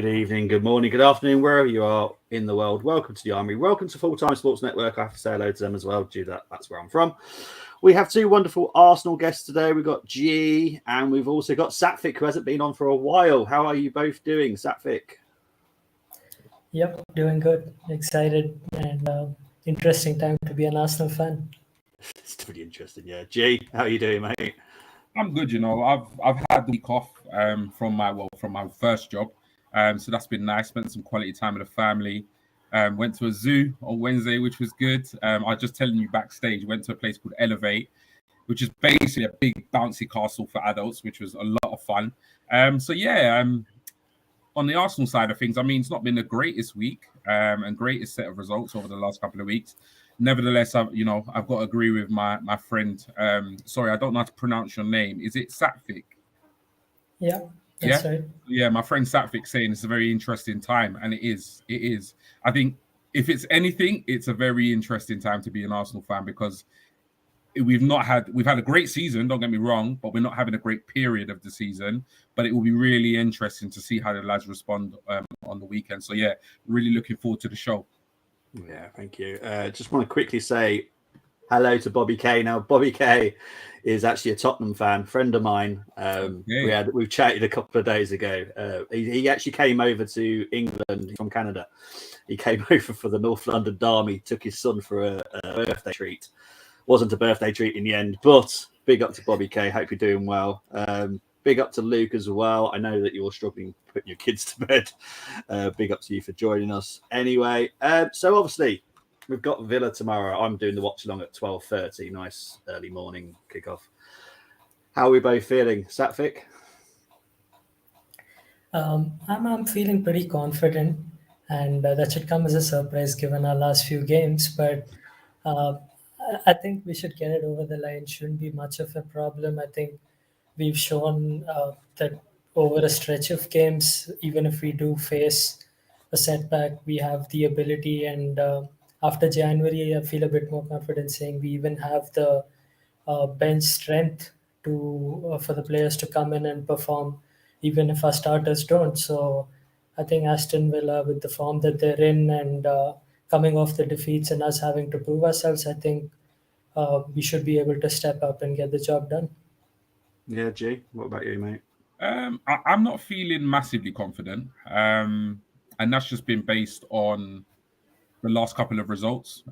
Good evening, good morning, good afternoon, wherever you are in the world. Welcome to the Armoury. Welcome to Full Time Sports Network. I have to say hello to them as well, due to that's where I'm from. We have two wonderful Arsenal guests today. We've got G and we've also got Satfik, who hasn't been on for a while. How are you both doing, Satfik? Yep, doing good. Excited and interesting time to be an Arsenal fan. It's pretty interesting, yeah. G, how are you doing, mate? I'm good, you know. I've had the week off from my first job, so that's been nice. Spent some quality time with the family. Went to a zoo on Wednesday, which was good. I was just telling you backstage. Went to a place called Elevate, which is basically a big bouncy castle for adults, which was a lot of fun. On the Arsenal side of things, I mean, it's not been the greatest week and greatest set of results over the last couple of weeks. Nevertheless, I've got to agree with my friend. Sorry, I don't know how to pronounce your name. Is it Satfik? Yeah, that's right. Yeah, my friend Satfik saying it's a very interesting time, and it is. It is. I think if it's anything, it's a very interesting time to be an Arsenal fan because we've had a great season. Don't get me wrong, but we're not having a great period of the season. But it will be really interesting to see how the lads respond on the weekend. So yeah, really looking forward to the show. Yeah, thank you. Just want to quickly say hello to Bobby K. Now, Bobby K is actually a Tottenham fan, friend of mine. We've chatted a couple of days ago. He actually came over to England from Canada. He came over for the North London Derby, took his son for a birthday treat. Wasn't a birthday treat in the end, but big up to Bobby K. Hope you're doing well. Big up to Luke as well. I know that you're struggling putting your kids to bed. Big up to you for joining us. Anyway, so obviously we've got Villa tomorrow. I'm doing the watch along at 12:30. Nice early morning kickoff. How are we both feeling, Satfik? I'm feeling pretty confident, and that should come as a surprise given our last few games. But I think we should get it over the line. Shouldn't be much of a problem. I think we've shown that over a stretch of games, even if we do face a setback, we have the ability. And after January, I feel a bit more confident saying we even have the bench strength to for the players to come in and perform, even if our starters don't. So I think Aston Villa, with the form that they're in and coming off the defeats and us having to prove ourselves, I think we should be able to step up and get the job done. Yeah, G, what about you, mate? I'm not feeling massively confident, and that's just been based on the last couple of results.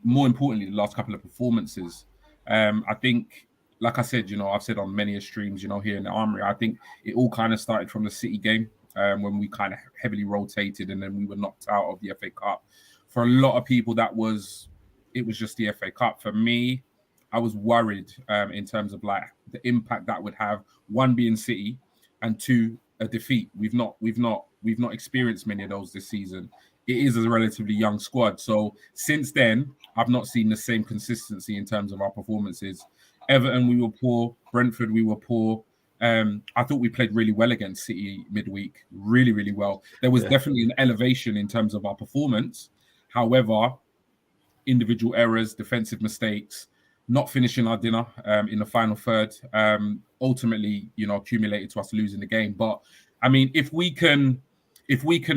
More importantly, the last couple of performances. I think, like I said, I've said on many streams, here in the Armoury, I think it all kind of started from the City game when we kind of heavily rotated and then we were knocked out of the FA Cup. For a lot of people, it was just the FA Cup. For me, I was worried in terms of like the impact that would have. One being City, and two, a defeat. We've not experienced many of those this season. It is a relatively young squad, so since then I've not seen the same consistency in terms of our performances. Everton, we were poor. Brentford, we were poor. I thought we played really well against City midweek, really, really well. There was definitely an elevation in terms of our performance. However, individual errors, defensive mistakes, not finishing our dinner in the final third, ultimately, accumulated to us losing the game. But I mean, if we can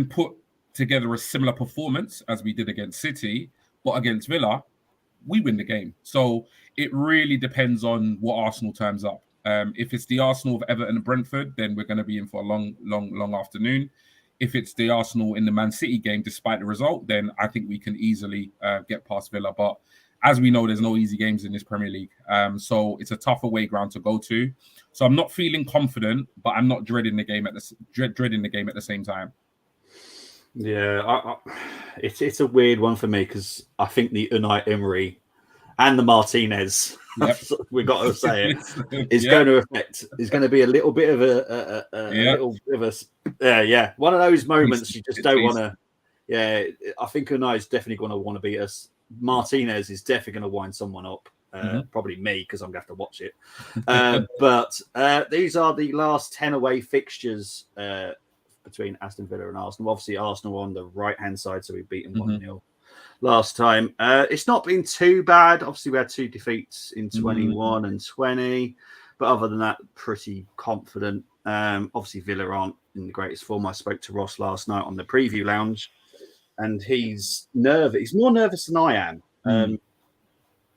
put together a similar performance as we did against City, but against Villa, we win the game. So it really depends on what Arsenal turns up. If it's the Arsenal of Everton and Brentford, then we're going to be in for a long afternoon. If it's the Arsenal in the Man City game, despite the result, then I think we can easily get past Villa. But as we know, there's no easy games in this Premier League. So it's a tough away ground to go to. So I'm not feeling confident, but I'm not dreading the game at the same time. Yeah, it's a weird one for me because I think the Unai Emery and the Martinez, we've got to say it, is going to affect. Is going to be a little bit of one of those moments you just don't want to. Yeah, I think Unai is definitely going to want to beat us. Martinez is definitely going to wind someone up. Probably me because I'm going to have to watch it. But these are the last 10 away fixtures between Aston Villa and Arsenal. Obviously, Arsenal on the right-hand side, so we beat them 1-0 last time. It's not been too bad. Obviously, we had 2 defeats in 21 and 20. But other than that, pretty confident. Obviously, Villa aren't in the greatest form. I spoke to Ross last night on the preview lounge, and he's nervous. He's more nervous than I am,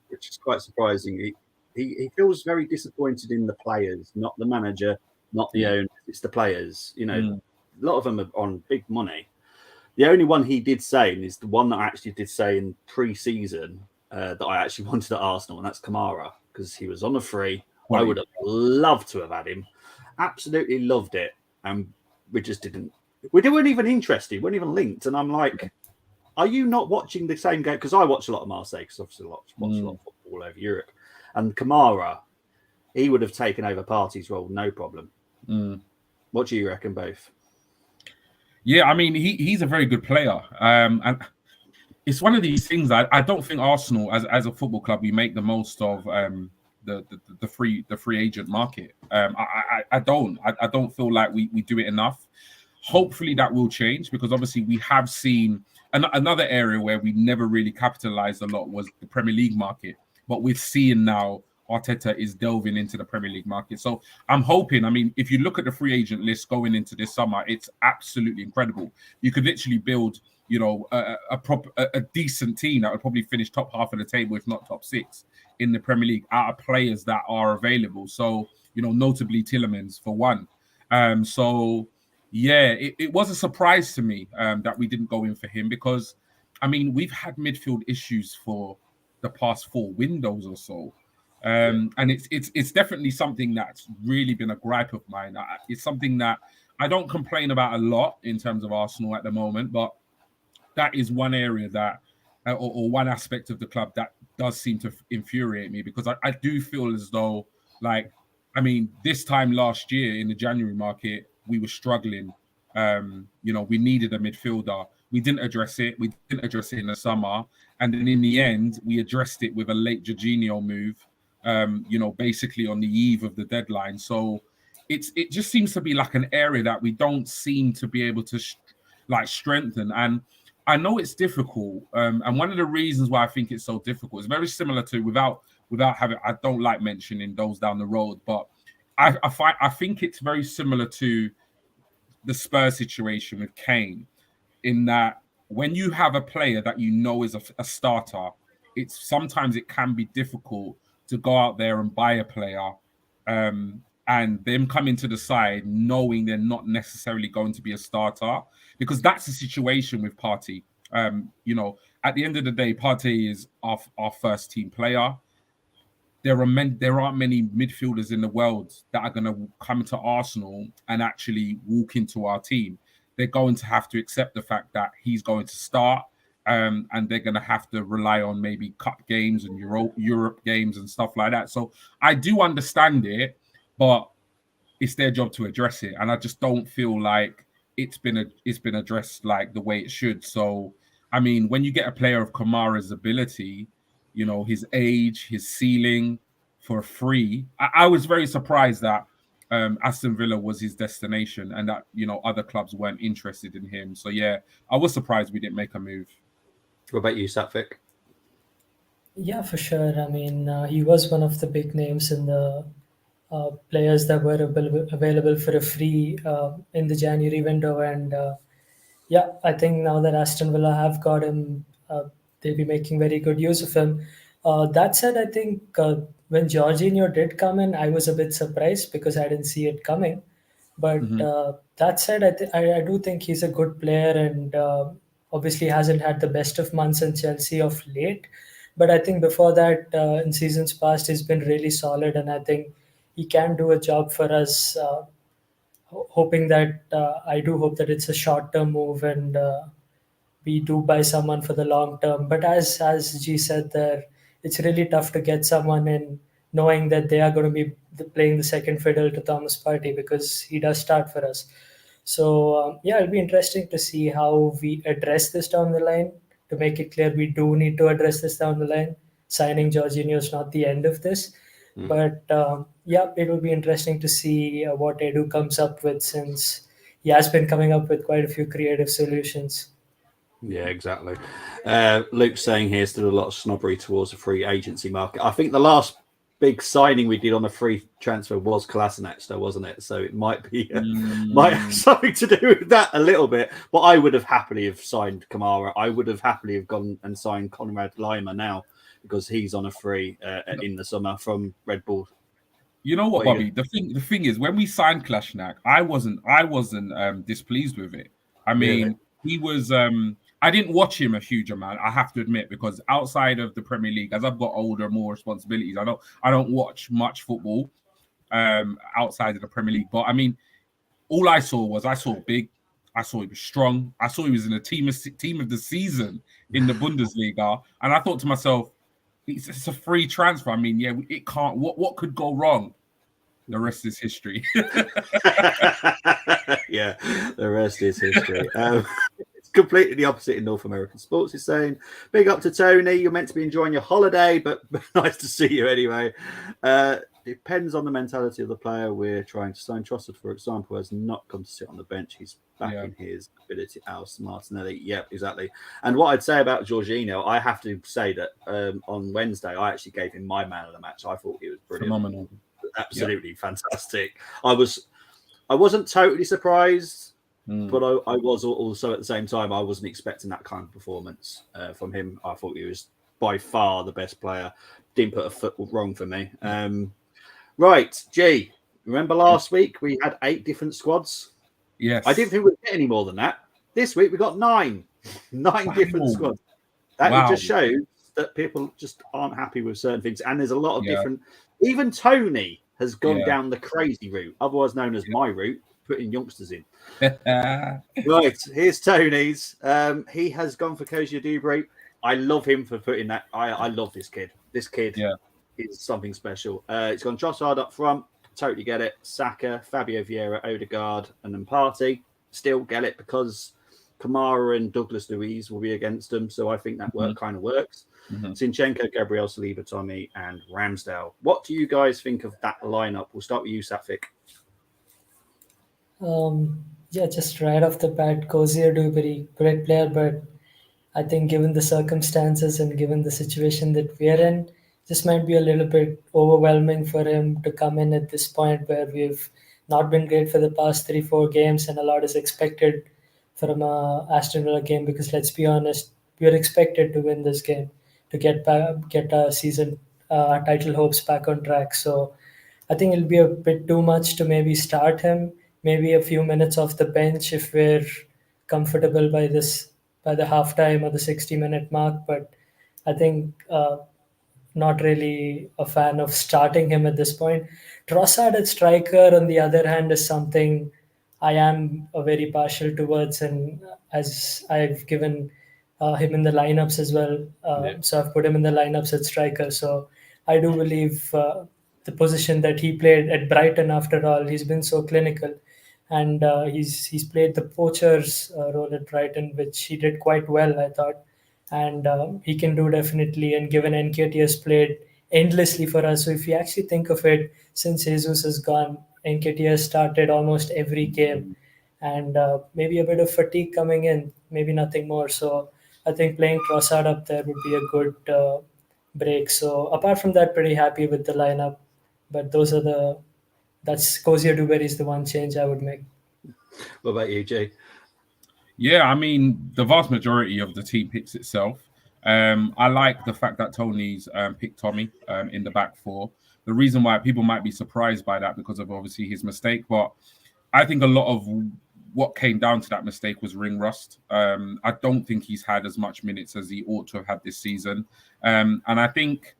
which is quite surprising. He feels very disappointed in the players, not the manager, not the owner. It's the players. You know, a lot of them are on big money. The only one he did say, and is the one that I actually did say in pre-season that I actually wanted at Arsenal, and that's Kamara, because he was on a free. I would have loved to have had him. Absolutely loved it. And we just didn't. We weren't even interested. We weren't even linked. And I'm like, are you not watching the same game? Because I watch a lot of Marseille, because obviously watch a lot of football all over Europe. And Kamara, he would have taken over Partey's role, no problem. What do you reckon, both? Yeah, I mean, he's a very good player. And it's one of these things that I don't think Arsenal, as a football club, we make the most of the free agent market. I don't feel like we do it enough. Hopefully that will change, because obviously we have seen another area where we never really capitalized a lot was the Premier League market. But we're seeing now Arteta is delving into the Premier League market. So I'm hoping, I mean, if you look at the free agent list going into this summer, it's absolutely incredible. You could literally build, you know, a decent team that would probably finish top half of the table, if not top 6 in the Premier League, out of players that are available. So, you know, notably Tielemans for one. So yeah, it was a surprise to me that we didn't go in for him, because, I mean, we've had midfield issues for the past 4 windows or so. And it's definitely something that's really been a gripe of mine. It's something that I don't complain about a lot in terms of Arsenal at the moment, but that is one area that, or one aspect of the club that does seem to infuriate me, because I do feel as though, like, I mean, this time last year in the January market, we were struggling. You know, we needed a midfielder. We didn't address it. We didn't address it in the summer. And then in the end, we addressed it with a late Jorginho move, you know, basically on the eve of the deadline. So it just seems to be like an area that we don't seem to be able to strengthen. And I know it's difficult. And one of the reasons why I think it's so difficult is very similar to, without having, I don't like mentioning those down the road, but I think it's very similar to the Spurs situation with Kane, in that when you have a player that you know is a starter, sometimes it can be difficult to go out there and buy a player and them come into the side knowing they're not necessarily going to be a starter, because that's the situation with Partey. You know, at the end of the day, Partey is our first team player. There aren't many midfielders in the world that are going to come to Arsenal and actually walk into our team. They're going to have to accept the fact that he's going to start, and they're going to have to rely on maybe cup games and Europe games and stuff like that. So I do understand it, but it's their job to address it, and I just don't feel like it's been addressed like the way it should. So, I mean, when you get a player of Kamara's ability, you know, his age, his ceiling, for free, I was very surprised that Aston Villa was his destination, and that, you know, other clubs weren't interested in him. So yeah, I was surprised we didn't make a move. What about you, Satvik? Yeah, for sure. I mean, he was one of the big names in the players that were available for a free in the January window. And yeah, I think now that Aston Villa have got him, they'll be making very good use of him. That said, I think when Jorginho did come in, I was a bit surprised because I didn't see it coming. But that said, I do think he's a good player, and obviously hasn't had the best of months in Chelsea of late. But I think before that, in seasons past, he's been really solid, and I think he can do a job for us. Hoping that I do hope that it's a short-term move, and we do buy someone for the long term. But as G said there, it's really tough to get someone in knowing that they are going to be playing the second fiddle to Thomas Partey, because he does start for us. So yeah, it'll be interesting to see how we address this down the line. To make it clear, we do need to address this down the line. Signing Jorginho is not the end of this. But yeah, it will be interesting to see what Edu comes up with, since he has been coming up with quite a few creative solutions. Yeah, exactly. Luke's saying here still a lot of snobbery towards the free agency market. I think the last big signing we did on a free transfer was Kolasinac, though, wasn't it? So it might be might have something to do with that a little bit. But I would have happily have signed Kamara. I would have happily have gone and signed Conrad Lima now because he's on a free in the summer from Red Bull. You know what, Bobby? The thing is, when we signed Kolasinac, I wasn't displeased with it. I mean, he was. I didn't watch him a huge amount, I have to admit, because outside of the Premier League, as I've got older, more responsibilities, I don't watch much football outside of the Premier League. But I mean, all I saw big, I saw he was strong, I saw he was in a team of the season in the Bundesliga, and I thought to myself, it's a free transfer. I mean, yeah, it can't. What could go wrong? The rest is history. Yeah, the rest is history. Completely the opposite in North American sports. He's saying, big up to Tony. You're meant to be enjoying your holiday, but nice to see you anyway. Depends on the mentality of the player. We're trying to sign. Trossard, for example, has not come to sit on the bench. He's back in his ability. Alice Martinelli. Yep, exactly. And what I'd say about Jorginho, I have to say that on Wednesday, I actually gave him my man of the match. I thought he was brilliant. Phenomenal. Absolutely fantastic. I wasn't totally surprised. But I was also at the same time, I wasn't expecting that kind of performance from him. I thought he was by far the best player. Didn't put a foot wrong for me. Right, G, remember last week we had 8 different squads? Yes. I didn't think we'd get any more than that. This week we got 9. 9 different squads. That just shows that people just aren't happy with certain things. And there's a lot of different... Even Tony has gone down the crazy route, otherwise known as my route, putting youngsters in. Right, here's Tony's. He has gone for Kozia Dubre. I love him for putting that. I love this kid. This kid is something special. It's gone Trossard up front. Totally get it. Saka, Fabio Vieira, Odegaard, and then Partey. Still get it because Kamara and Douglas Luiz will be against them. So I think that kind of works. Zinchenko, Gabriel Saliba, Tommy, and Ramsdale. What do you guys think of that lineup? We'll start with you, Safik. Just right off the bat, Kozia Dubre, great player, but I think given the circumstances and given the situation that we're in, this might be a little bit overwhelming for him to come in at this point where we've not been great for the past 3-4 games and a lot is expected from a Aston Villa game because let's be honest, we are expected to win this game to get our season title hopes back on track. So I think it'll be a bit too much to maybe start him, maybe a few minutes off the bench if we're comfortable by the halftime or the 60-minute mark. But I think not really a fan of starting him at this point. Trossard at striker, on the other hand, is something I am very partial towards, and as I've given him in the lineups as well. So I've put him in the lineups at striker. So I do believe the position that he played at Brighton, after all, he's been so clinical. And he's played the poacher's role at Brighton, which he did quite well, I thought. And he can do definitely. And given Nketiah has played endlessly for us, so if you actually think of it, since Jesus has gone, Nketiah has started almost every game. And maybe a bit of fatigue coming in, maybe nothing more. So I think playing Trossard up there would be a good break. So apart from that, pretty happy with the lineup. But that's Kozia Dubre is the one change I would make. What about you, Jay? Yeah, I mean, the vast majority of the team picks itself. I like the fact that Tony's picked Tommy in the back four. The reason why people might be surprised by that because of obviously his mistake, but I think a lot of what came down to that mistake was ring rust. I don't think he's had as much minutes as he ought to have had this season. And I think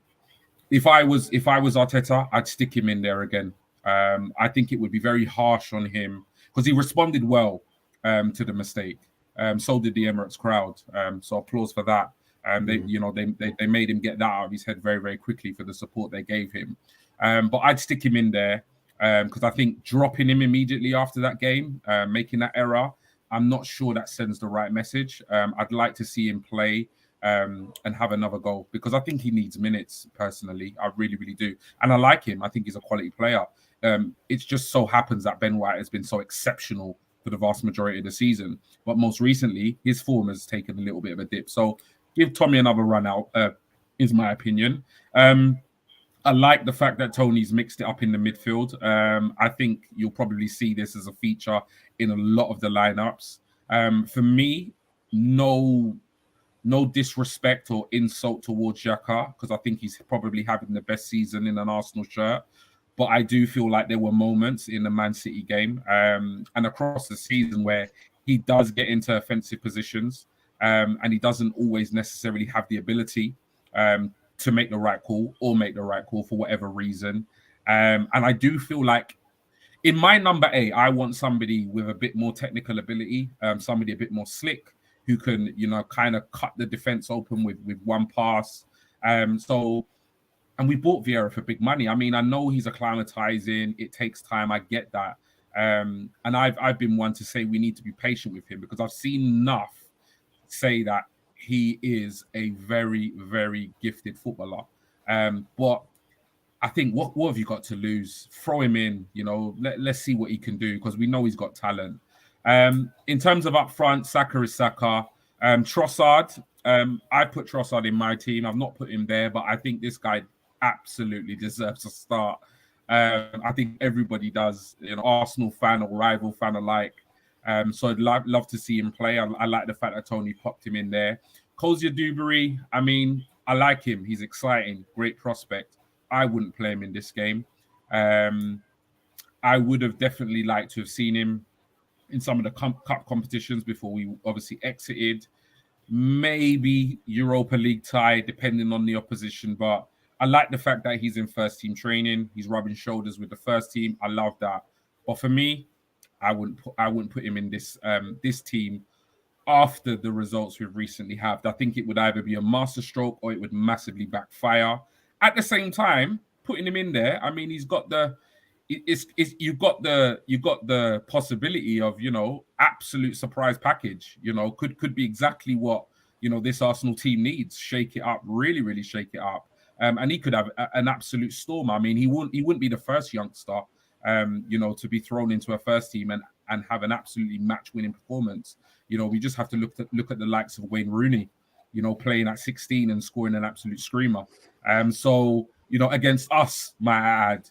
if I was Arteta, I'd stick him in there again. I think it would be very harsh on him because he responded well to the mistake. So did the Emirates crowd. So applause for that. They made him get that out of his head very, very quickly for the support they gave him. But I'd stick him in there because I think dropping him immediately after that game, making that error, I'm not sure that sends the right message. I'd like to see him play and have another goal because I think he needs minutes personally. I really, really do. And I like him. I think he's a quality player. It just so happens that Ben White has been so exceptional for the vast majority of the season. But most recently, his form has taken a little bit of a dip. So give Tommy another run out, is my opinion. I like the fact that Tony's mixed it up in the midfield. I think you'll probably see this as a feature in a lot of the lineups. For me, no disrespect or insult towards Xhaka, because I think he's probably having the best season in an Arsenal shirt. But I do feel like there were moments in the Man City game and across the season where he does get into offensive positions and he doesn't always necessarily have the ability to make the right call or make the right call for whatever reason. And I do feel like in my number 8, I want somebody with a bit more technical ability, somebody a bit more slick who can, kind of cut the defense open with one pass. And we bought Vieira for big money. I mean, I know he's acclimatizing. It takes time. I get that. And I've been one to say we need to be patient with him because I've seen enough say that he is a very, very gifted footballer. But I think what have you got to lose? Throw him in, let's see what he can do because we know he's got talent. In terms of up front, Saka is Saka. Trossard, I put Trossard in my team. I've not put him there, but I think this guy absolutely deserves a start. I think everybody does, Arsenal fan or rival fan alike. So I'd love to see him play. I like the fact that Tony popped him in there. Kozia Dewberry, I mean, I like him. He's exciting, great prospect. I wouldn't play him in this game. I would have definitely liked to have seen him in some of the cup competitions before we obviously exited. Maybe Europa League tie, depending on the opposition. But I like the fact that he's in first team training. He's rubbing shoulders with the first team. I love that. But for me, I wouldn't put him in this team after the results we've recently had. I think it would either be a masterstroke or it would massively backfire. At the same time, putting him in there, I mean, he's got you've got the possibility of absolute surprise package. Could be exactly what this Arsenal team needs. Shake it up, really, really shake it up. And he could have an absolute storm. I mean, he wouldn't be the first youngster. To be thrown into a first team and have an absolutely match-winning performance. We just have to look at the likes of Wayne Rooney, playing at 16 and scoring an absolute screamer. Against us, might I add.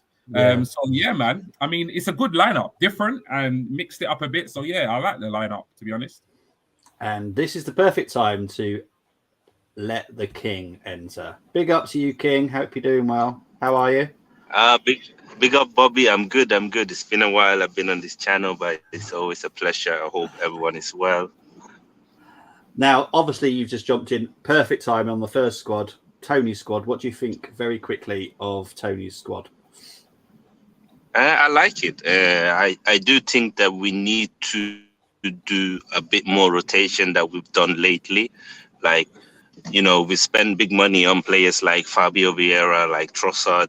Yeah, man. I mean, it's a good lineup, different and mixed it up a bit. So yeah, I like the lineup, to be honest. And this is the perfect time to let the King enter. Big up to you, King. Hope you're doing well. How are you? Big up, Bobby. I'm good. It's been a while. I've been on this channel, but it's always a pleasure. I hope everyone is well. Now, obviously, you've just jumped in. Perfect time on the first squad, Tony's squad. What do you think, very quickly, of Tony's squad? I like it. I do think that we need to do a bit more rotation that we've done lately. Like, we spend big money on players like Fabio Vieira, like Trossard.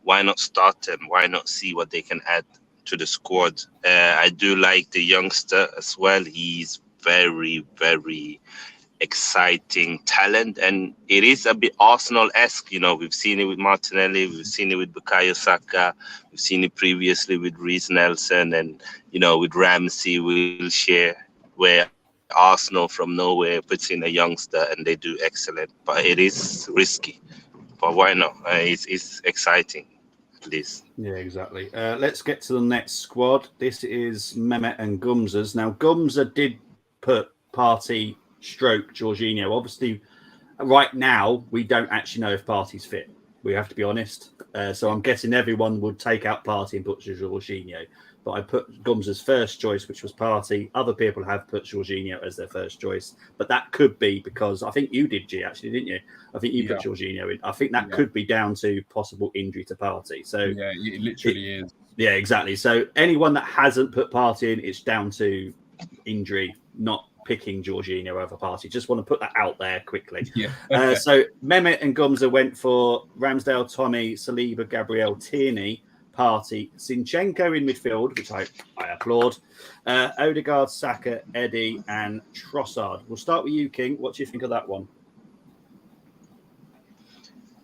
Why not start them? Why not see what they can add to the squad? I do like the youngster as well. He's very, very exciting talent, and it is a bit Arsenal-esque. We've seen it with Martinelli, we've seen it with Bukayo Saka, we've seen it previously with Reece Nelson, and with Ramsey, Wilshere, where Arsenal from nowhere puts in a youngster and they do excellent. But it is risky. But why not? It's exciting, at least. Yeah, exactly. Let's get to the next squad. This is Mehmet and Gumza's. Now, Gumza did put Partey stroke Jorginho. Obviously, right now, we don't actually know if Partey's fit. We have to be honest. So I'm guessing everyone would take out Partey and put Jorginho. But I put Gumza's first choice, which was Partey. Other people have put Jorginho as their first choice. But that could be because I think you did, G, actually, didn't you? I think you put Jorginho in. I think that could be down to possible injury to Partey. So yeah, it literally is. Yeah, exactly. So anyone that hasn't put Partey in, it's down to injury, not picking Jorginho over Partey. Just want to put that out there quickly. Yeah. So Mehmet and Gumza went for Ramsdale, Tommy, Saliba, Gabriel, Tierney, Partey, Zinchenko in midfield, which I applaud. Odegaard, Saka, Eddie, and Trossard. We'll start with you, King. What do you think of that one?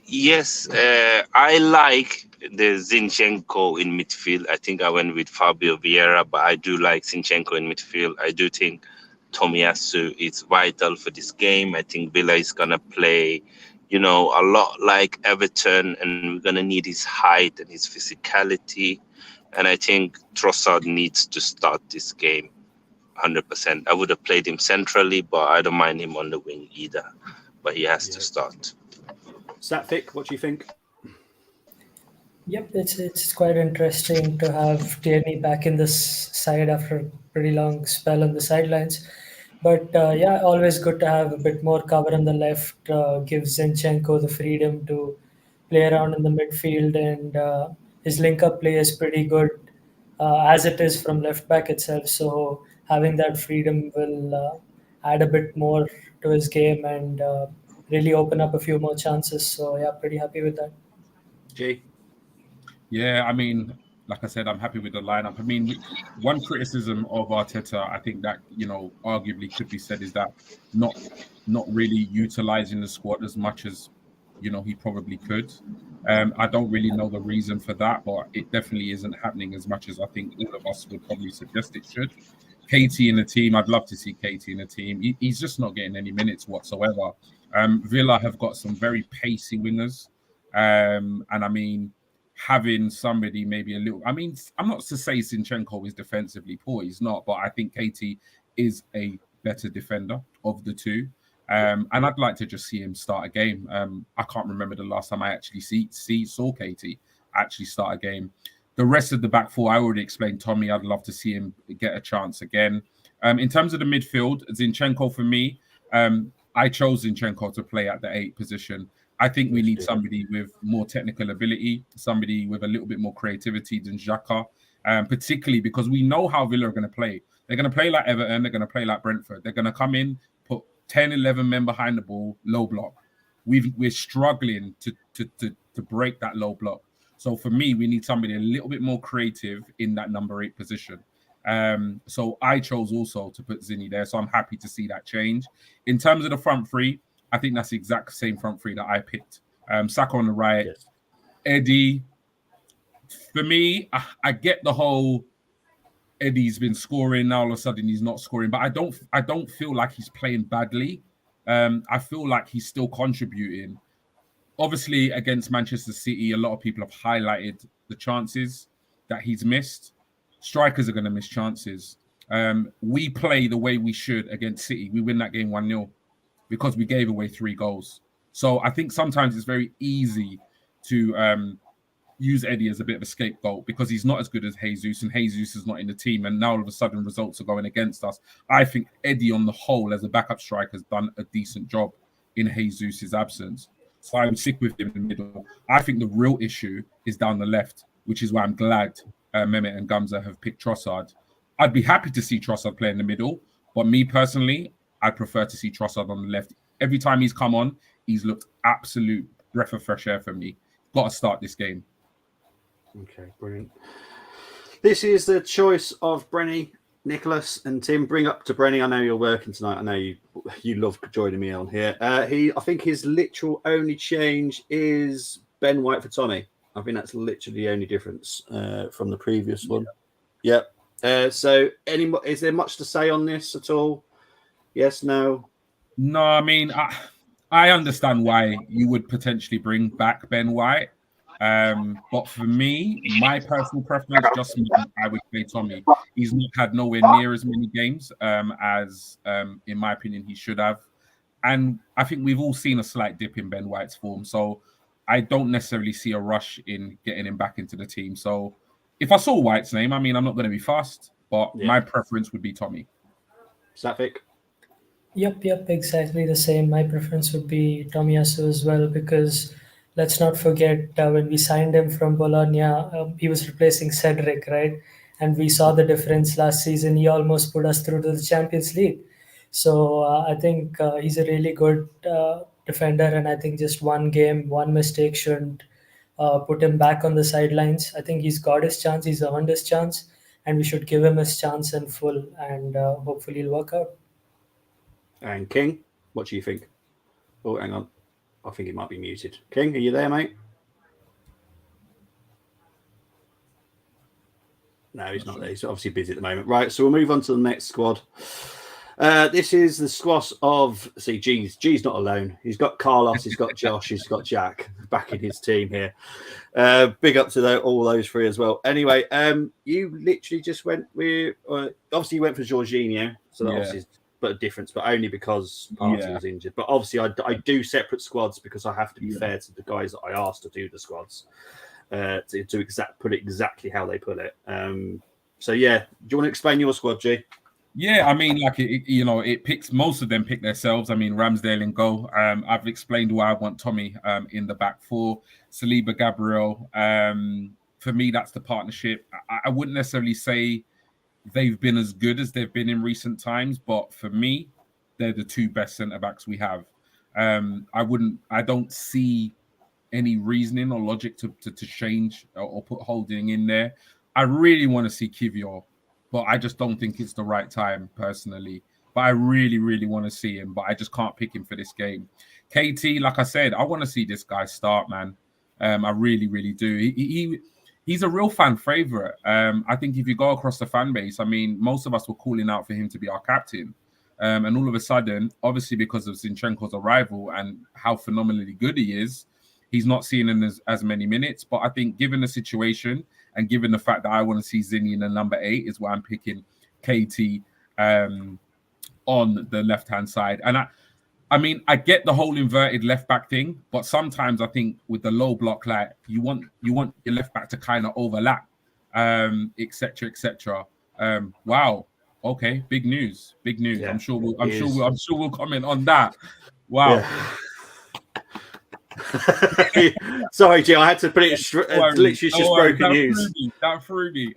Yes, I like the Zinchenko in midfield. I think I went with Fabio Vieira, but I do like Zinchenko in midfield. I do think Tomiyasu is vital for this game. I think Villa is going to play you know, a lot like Everton, and we're gonna need his height and his physicality. And I think Trossard needs to start this game 100%. I would have played him centrally, but I don't mind him on the wing either. But he has to start. Satvic, what do you think? Yep, it's quite interesting to have Tierney back in this side after a pretty long spell on the sidelines. But yeah, always good to have a bit more cover on the left. Gives Zinchenko the freedom to play around in the midfield, and his link-up play is pretty good as it is from left back itself. So having that freedom will add a bit more to his game and really open up a few more chances. So yeah, pretty happy with that. G. Yeah, I mean, like I said, I'm happy with the lineup. I mean, one criticism of Arteta, I think that, you know, arguably could be said, is that not really utilizing the squad as much as, you know, he probably could. I don't really know the reason for that, but it definitely isn't happening as much as I think all of us would probably suggest it should. Katie in the team, I'd love to see Katie in the team. He's just not getting any minutes whatsoever. Villa have got some very pacey wingers. And I mean, having somebody maybe a little, I mean, I'm not to say Zinchenko is defensively poor, he's not, but I think Katie is a better defender of the two. And I'd like to just see him start a game. I can't remember the last time I actually saw Katie actually start a game. The rest of the back four, I already explained Tommy. I'd love to see him get a chance again. In terms of the midfield, Zinchenko for me, I chose Zinchenko to play at the 8 position. I think we need somebody with more technical ability, somebody with a little bit more creativity than Xhaka, particularly because we know how Villa are going to play. They're going to play like Everton. They're going to play like Brentford. They're going to come in, put 10, 11 men behind the ball, low block. We're struggling to break that low block. So for me, we need somebody a little bit more creative in that number 8 position. So I chose also to put Zinni there. So I'm happy to see that change. In terms of the front three, I think that's the exact same front three that I picked. Saka on the right, yes. Eddie. For me, I get the whole Eddie's been scoring, now all of a sudden he's not scoring, but I don't feel like he's playing badly. I feel like he's still contributing. Obviously, against Manchester City, a lot of people have highlighted the chances that he's missed. Strikers are going to miss chances. We play the way we should against City. We win that game 1-0. Because we gave away 3 goals. So I think sometimes it's very easy to use Eddie as a bit of a scapegoat because he's not as good as Jesus, and Jesus is not in the team, and now all of a sudden results are going against us. I think Eddie on the whole as a backup striker has done a decent job in Jesus' absence. So I would stick with him in the middle. I think the real issue is down the left, which is why I'm glad Mehmet and Gamza have picked Trossard. I'd be happy to see Trossard play in the middle, but me personally, I prefer to see Trossard on the left. Every time he's come on, he's looked absolute breath of fresh air for me. Got to start this game. Okay, brilliant. This is the choice of Brenny, Nicholas, and Tim. Bring up to Brenny. I know you're working tonight. I know you love joining me on here. I think his literal only change is Ben White for Tommy. I think that's literally the only difference from the previous one. Yep. So, is there much to say on this at all? Yes, no? No, I mean, I understand why you would potentially bring back Ben White. But for me, my personal preference, just me, I would say Tommy. He's not had nowhere near as many games as, in my opinion, he should have. And I think we've all seen a slight dip in Ben White's form. So I don't necessarily see a rush in getting him back into the team. So if I saw White's name, I mean, I'm not going to be fast, but my preference would be Tommy. Satvic? Yep, exactly the same. My preference would be Tomiyasu as well, because let's not forget when we signed him from Bologna, he was replacing Cedric, right? And we saw the difference last season. He almost put us through to the Champions League. So I think he's a really good defender, and I think just one game, one mistake shouldn't put him back on the sidelines. I think he's got his chance, he's earned his chance, and we should give him his chance in full, and hopefully it'll work out. And King, what do you think? Oh, hang on. I think he might be muted. King, are you there, mate? No, he's not there. He's obviously busy at the moment. Right, so we'll move on to the next squad. This is the squad of G's not alone. He's got Carlos, he's got Josh, he's got Jack back in his team here. Big up to all those three as well. Anyway, you literally just went with obviously you went for Jorginho, so that obviously is but a difference, but only because Partey was injured. But obviously I do separate squads because I have to be fair to the guys that I asked to do the squads to put it exactly how they put it. So yeah, do you want to explain your squad, G? Yeah, I mean, like it picks most of them pick themselves. I mean, Ramsdale in goal. I've explained why I want Tommy in the back four. Saliba, Gabriel. For me, that's the partnership. I wouldn't necessarily say they've been as good as they've been in recent times, but for me, they're the two best centre backs we have. I don't see any reasoning or logic to change or put Holding in there. I really want to see Kivior, but I just don't think it's the right time personally. But I really, really want to see him, but I just can't pick him for this game. KT, like I said, I want to see this guy start, man. I really, really do. He's a real fan favorite. I think if you go across the fan base, I mean, most of us were calling out for him to be our captain. And all of a sudden, obviously because of Zinchenko's arrival and how phenomenally good he is, he's not seeing him as many minutes. But I think given the situation and given the fact that I want to see Zinni in the number 8 is why I'm picking KT on the left-hand side. And I mean, I get the whole inverted left back thing, but sometimes I think with the low block, like you want your left back to kind of overlap, etc., etc. Wow. Okay. Big news. Yeah, I'm sure we'll comment on that. Wow. Yeah. Sorry, Jill. I had to put it. Literally, it's just broken news. That threw me.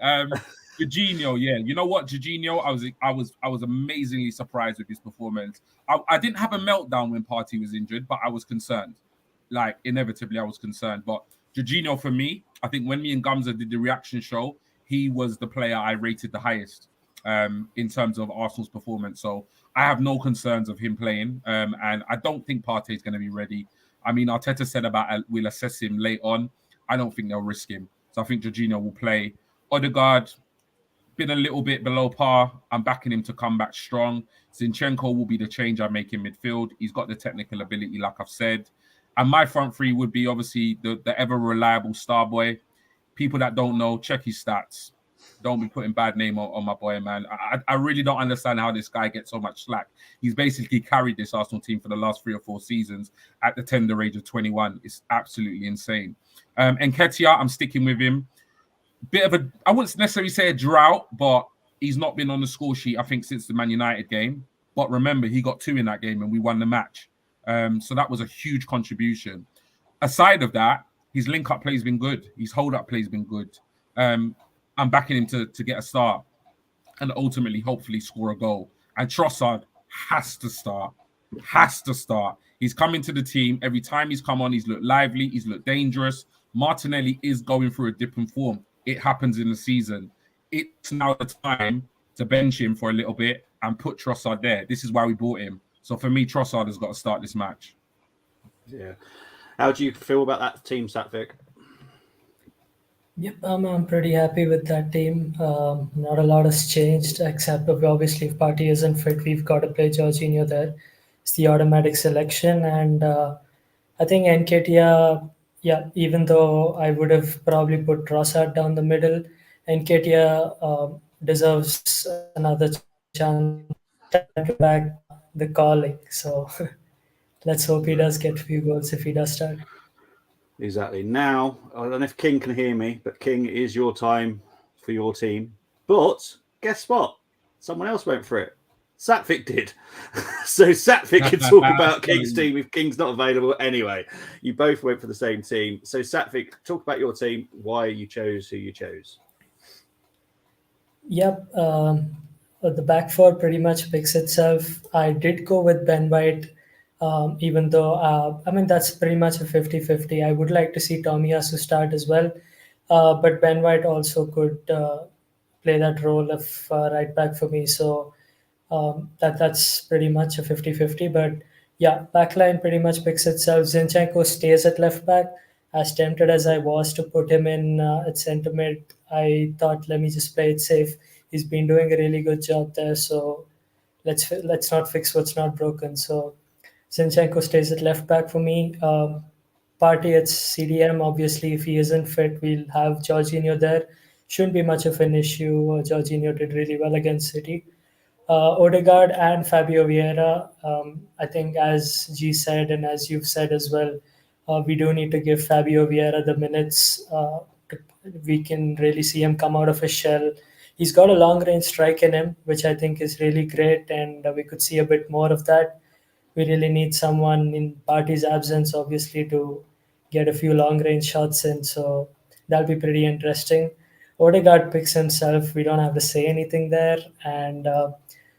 Jorginho, yeah. You know what, Jorginho? I was amazingly surprised with his performance. I didn't have a meltdown when Partey was injured, but I was concerned. Like inevitably, I was concerned. But Jorginho, for me, I think when me and Gumza did the reaction show, he was the player I rated the highest in terms of Arsenal's performance. So I have no concerns of him playing, and I don't think Partey is going to be ready. I mean, Arteta said about we'll assess him late on. I don't think they'll risk him. So I think Jorginho will play. Odegaard, been a little bit below par. I'm backing him to come back strong. Zinchenko will be the change I make in midfield. He's got the technical ability, like I've said. And my front three would be obviously the ever-reliable star boy. People that don't know, check his stats. Don't be putting bad name on my boy, man. I really don't understand how this guy gets so much slack. He's basically carried this Arsenal team for the last 3 or 4 seasons at the tender age of 21. It's absolutely insane. And Nketiah, I'm sticking with him. Bit of I wouldn't necessarily say a drought, but he's not been on the score sheet, I think, since the Man United game. But remember, he got 2 in that game and we won the match. So that was a huge contribution. Aside of that, his link-up play has been good. His hold-up play has been good. I'm backing him to get a start and ultimately, hopefully, score a goal. And Trossard has to start. He's come into the team. Every time he's come on, he's looked lively. He's looked dangerous. Martinelli is going through a dip in form. It happens in the season. It's now the time to bench him for a little bit and put Trossard there. This is why we bought him. So for me, Trossard has got to start this match. Yeah. How do you feel about that team, Satvik? Yep, I'm pretty happy with that team. Not a lot has changed, except obviously if Partey isn't fit, we've got to play Jorginho there. It's the automatic selection. And I think Nketiah, even though I would have probably put Trossard down the middle, Nketiah deserves another chance to back the calling. So let's hope he does get a few goals if he does start. Exactly. Now, I don't know if King can hear me, but King, it is your time for your team. But guess what? Someone else went for it. Satvik did. So Satvik can talk about King's team if King's not available. Anyway, you both went for the same team. So Satvik, talk about your team, why you chose who you chose. Yep. The back four pretty much picks itself. I did go with Ben White. Even though, that's pretty much a 50-50. I would like to see Tomiyasu start as well. But Ben White also could play that role of right back for me. So that's pretty much a 50-50. But yeah, backline pretty much picks itself. Zinchenko stays at left back. As tempted as I was to put him in at centre mid, I thought, let me just play it safe. He's been doing a really good job there. So let's not fix what's not broken. So Zinchenko stays at left back for me. Partey at CDM. Obviously, if he isn't fit, we'll have Jorginho there. Shouldn't be much of an issue. Jorginho did really well against City. Odegaard and Fabio Vieira. I think, as G said and as you've said as well, we do need to give Fabio Vieira the minutes. We can really see him come out of his shell. He's got a long range strike in him, which I think is really great, and we could see a bit more of that. We really need someone in Partey's absence, obviously, to get a few long range shots in. So that'll be pretty interesting. Odegaard picks himself. We don't have to say anything there. And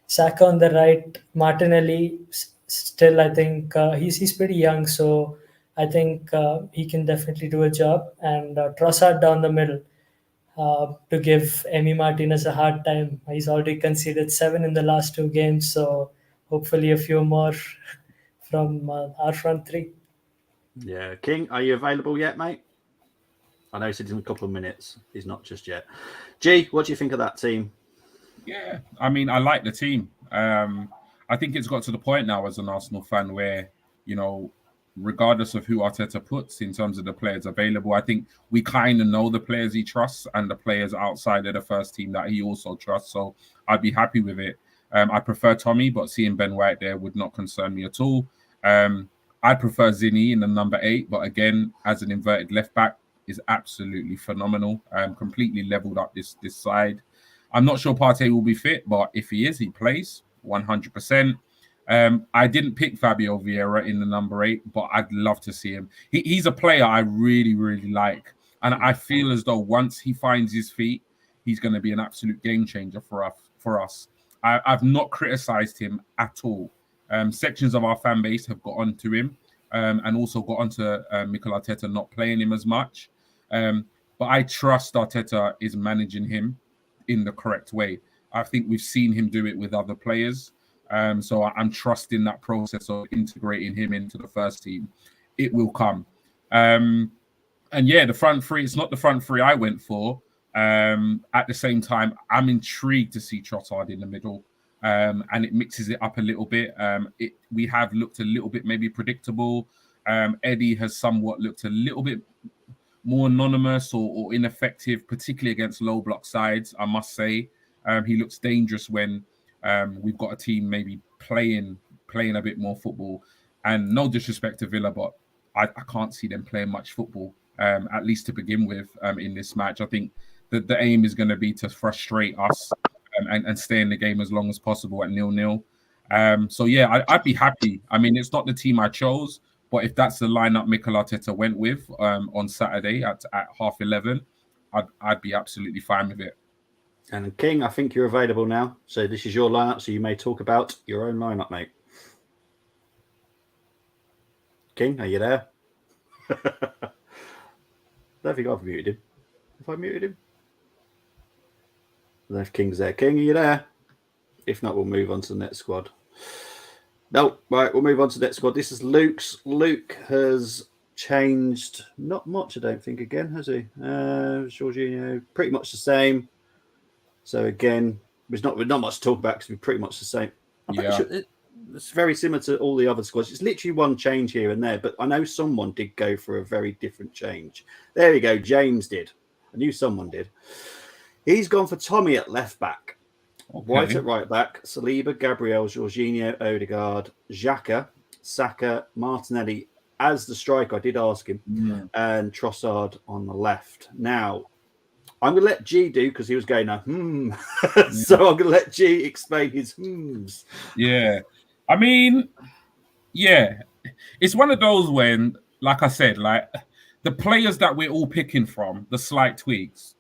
Saka on the right, Martinelli. Still, I think he's pretty young, so I think he can definitely do a job. And Trossard down the middle to give Emi Martinez a hard time. He's already conceded 7 in the last 2 games, so hopefully a few more from our front 3. Yeah, King, are you available yet, mate? I know he said in a couple of minutes. He's not just yet. G, what do you think of that team? Yeah, I mean, I like the team. I think it's got to the point now as an Arsenal fan where, you know, regardless of who Arteta puts in terms of the players available, I think we kind of know the players he trusts and the players outside of the first team that he also trusts. So I'd be happy with it. I prefer Tommy, but seeing Ben White there would not concern me at all. I prefer Zinni in the number 8, but again, as an inverted left back, is absolutely phenomenal. Completely leveled up this side. I'm not sure Partey will be fit, but if he is, he plays 100%. I didn't pick Fabio Vieira in the number 8, but I'd love to see him. He's a player I really, really like. And I feel as though once he finds his feet, he's going to be an absolute game changer for us. I've not criticized him at all. Sections of our fan base have got onto him and also got onto Mikel Arteta not playing him as much. But I trust Arteta is managing him in the correct way. I think we've seen him do it with other players. So I'm trusting that process of integrating him into the first team. It will come. And yeah, the front 3, it's not the front 3 I went for. At the same time, I'm intrigued to see Trossard in the middle. And it mixes it up a little bit. We have looked a little bit maybe predictable. Eddie has somewhat looked a little bit more anonymous or ineffective, particularly against low block sides, I must say. He looks dangerous when we've got a team maybe playing a bit more football. And no disrespect to Villa, but I can't see them playing much football, at least to begin with, in this match. I think that the aim is going to be to frustrate us and stay in the game as long as possible at 0-0. So yeah, I'd be happy. I mean, it's not the team I chose, but if that's the lineup Mikel Arteta went with on Saturday at 11:30, I'd be absolutely fine with it. And King, I think you're available now. So this is your lineup, so you may talk about your own lineup, mate. King, are you there? I don't think I've muted him. Have I muted him? I don't know if King's there. King, are you there? If not, we'll move on to the next squad. No, right, we'll move on to the next squad. This is Luke's. Luke has changed not much, I don't think, again, has he? Jorginho, pretty much the same. So again, there's not much to talk about because we're pretty much the same. I'm pretty sure it's very similar to all the other squads. It's literally one change here and there, but I know someone did go for a very different change. There we go. James did. I knew someone did. He's gone for Tommy at left back. Okay. White at right back, Saliba, Gabriel, Jorginho, Odegaard, Xhaka, Saka, Martinelli as the striker. I did ask him, and Trossard on the left. Now, I'm going to let G do because he was going so I'm going to let G explain his hmms. Yeah, I mean, yeah, it's one of those when, like I said, like the players that we're all picking from, the slight tweaks.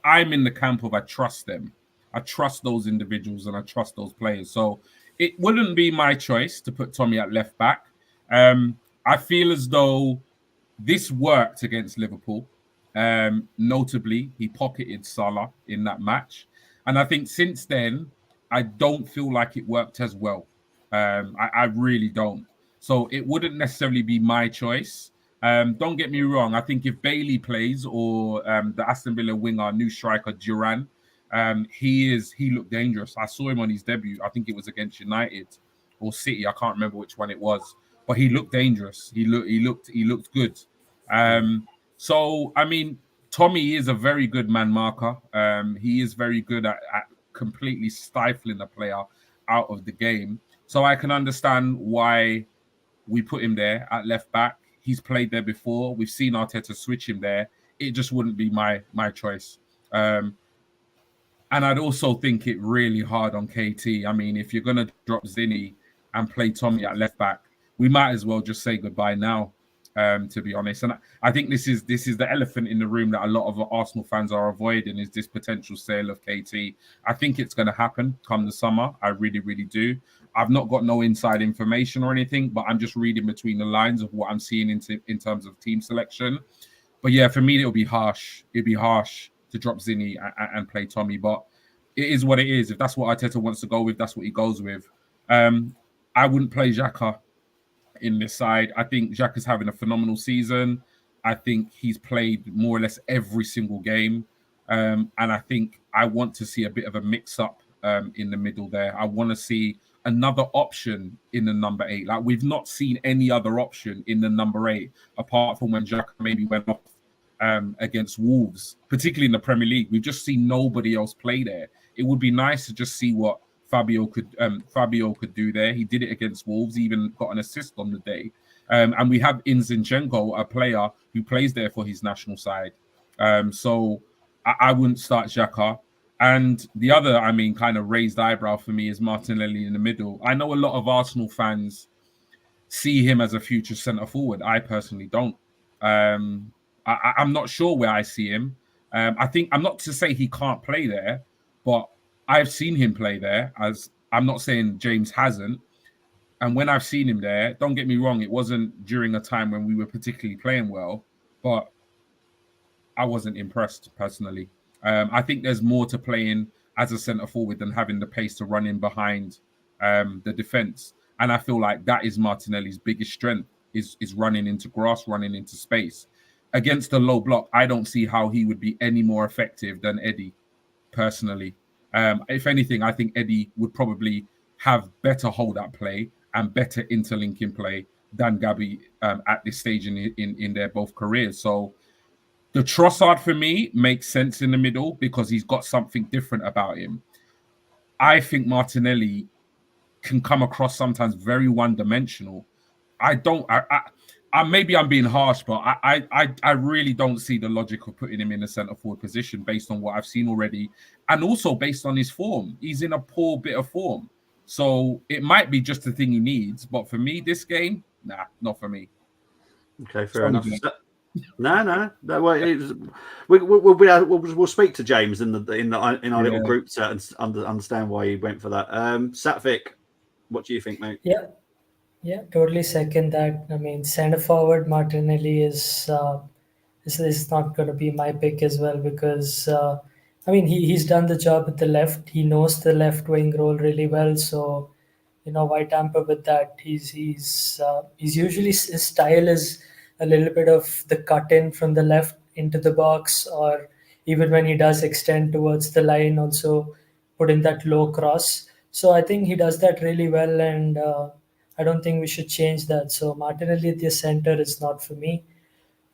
I'm in the camp of I trust them. I trust those individuals and I trust those players. So it wouldn't be my choice to put Tommy at left back. I feel as though this worked against Liverpool. Notably, he pocketed Salah in that match. And I think since then, I don't feel like it worked as well. I really don't. So it wouldn't necessarily be my choice. Don't get me wrong. I think if Bailey plays or the Aston Villa winger, new striker Duran, He looked dangerous. I saw him on his debut. I think it was against United or City. I can't remember which one it was, but he looked dangerous. He looked good. So I mean, Tommy is a very good man marker. He is very good at completely stifling a player out of the game. So I can understand why we put him there at left back. He's played there before. We've seen Arteta switch him there. It just wouldn't be my choice. And I'd also think it really hard on KT. I mean, if you're going to drop Zinni and play Tommy at left back, we might as well just say goodbye now, to be honest. And I think this is the elephant in the room that a lot of Arsenal fans are avoiding, is this potential sale of KT. I think it's going to happen come the summer. I really, really do. I've not got no inside information or anything, but I'm just reading between the lines of what I'm seeing in terms of team selection. But yeah, for me, it'll be harsh. It'd be harsh to drop Zinni and play Tommy, but it is what it is. If that's what Arteta wants to go with, that's what he goes with. I wouldn't play Xhaka in this side. I think Xhaka's having a phenomenal season. I think he's played more or less every single game. And I think I want to see a bit of a mix-up in the middle there. I want to see another option in the number 8. Like, we've not seen any other option in the number 8, apart from when Xhaka maybe went off against Wolves, particularly in the Premier League. We've just seen nobody else play there. It would be nice to just see what Fabio could do there. He did it against Wolves, he even got an assist on the day. And we have Zinchenko, a player who plays there for his national side. So I wouldn't start Xhaka. And the other, I mean, kind of raised eyebrow for me is Martinelli in the middle. I know a lot of Arsenal fans see him as a future centre forward. I personally don't. I'm not sure where I see him. I think, I'm not to say he can't play there, but I've seen him play there. As I'm not saying James hasn't. And when I've seen him there, don't get me wrong, it wasn't during a time when we were particularly playing well, but I wasn't impressed personally. I think there's more to playing as a centre forward than having the pace to run in behind the defence. And I feel like that is Martinelli's biggest strength, is running into grass, running into space. Against a low block, I don't see how he would be any more effective than Eddie, personally. If anything, I think Eddie would probably have better hold-up play and better interlinking play than Gabby at this stage in their both careers. So the Trossard for me makes sense in the middle because he's got something different about him. I think Martinelli can come across sometimes very one-dimensional. Maybe I'm being harsh, but I really don't see the logic of putting him in a centre-forward position based on what I've seen already, and also based on his form. He's in a poor bit of form. So it might be just the thing he needs, but for me, this game, nah, not for me. Okay, fair enough. No. We'll speak to James in our little group chat and understand why he went for that. Satvik, what do you think, mate? Yeah, totally second that. I mean, centre forward Martinelli is not going to be my pick as well because I mean he's done the job at the left. He knows the left wing role really well. So why tamper with that? He's usually, his style is a little bit of the cut in from the left into the box, or even when he does extend towards the line, also put in that low cross. So I think he does that really well, and I don't think we should change that. So Martinelli at the center is not for me.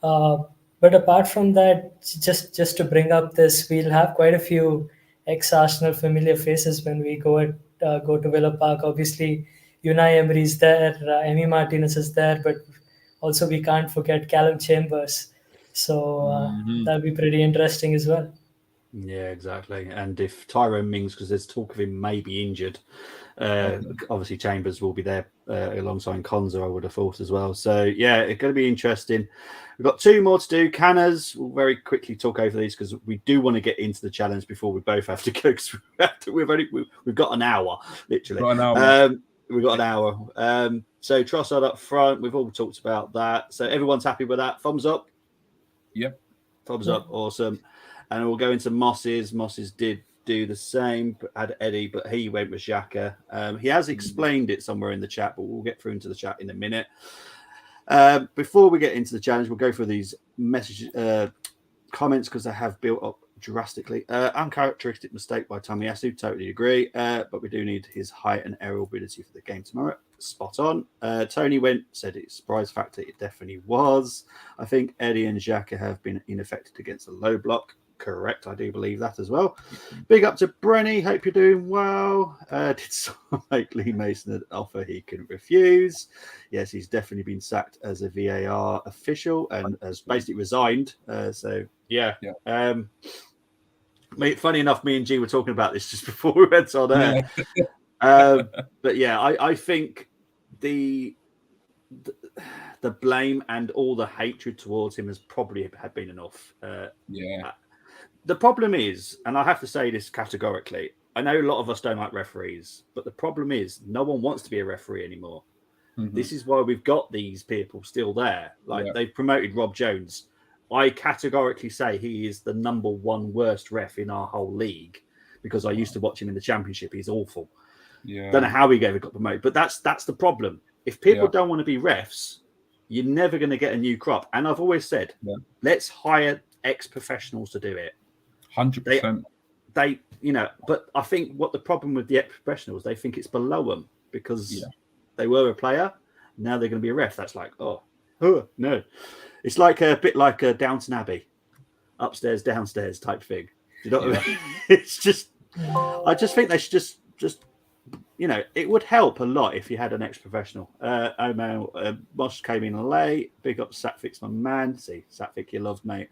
But apart from that, just to bring up this, we'll have quite a few ex-Arsenal familiar faces when we go to Villa Park. Obviously, Unai Emery is there, Emi Martinez is there, but also we can't forget Callum Chambers. So that'll be pretty interesting as well. Yeah, exactly. And if Tyrone Mings, because there's talk of him maybe injured, obviously Chambers will be there alongside Konza, I would have thought as well. So yeah, it's going to be interesting. We've got 2 more to do. Canners, we'll very quickly talk over these because we do want to get into the challenge before we both have to go. Because we've got an hour, literally. We've got an hour. So Trossard up front, we've all talked about that. So everyone's happy with that. Thumbs up. Yep. Thumbs up. Awesome. And we'll go into Moss's. Moss's did do the same, but had Eddie, but he went with Xhaka. He has explained it somewhere in the chat, but we'll get through into the chat in a minute. Before we get into the challenge, we'll go through these message comments because I have built up drastically. Uncharacteristic mistake by Tomiyasu, totally agree. But we do need his height and aerial ability for the game tomorrow. Spot on. Tony said it's surprise factor. It definitely was. I think Eddie and Xhaka have been ineffective against a low block. Correct, I do believe that as well. Big up to Brenny. Hope you're doing well. Did someone make Lee Mason an offer he couldn't refuse? Yes, he's definitely been sacked as a VAR official and has basically resigned. So yeah. Funny enough, me and G were talking about this just before we went on air. But yeah, I think the blame and all the hatred towards him has probably had been enough. The problem is, and I have to say this categorically, I know a lot of us don't like referees, but the problem is no one wants to be a referee anymore. Mm-hmm. This is why we've got these people still there. They've promoted Rob Jones. I categorically say he is the number one worst ref in our whole league because I used to watch him in the Championship. He's awful. Yeah. Don't know how he ever got promoted, but that's the problem. If people don't want to be refs, you're never going to get a new crop. And I've always said, let's hire ex-professionals to do it. 100%. They, but I think what the problem with the ex-professionals, they think it's below them because they were a player. Now they're going to be a ref. That's like, oh no. It's like a bit like a Downton Abbey, upstairs, downstairs type thing. You know what I mean? It's just, I just think they should just, it would help a lot if you had an ex-professional. Mosh came in late. Big up Satvik's my man. See, Satvik, you loved, mate.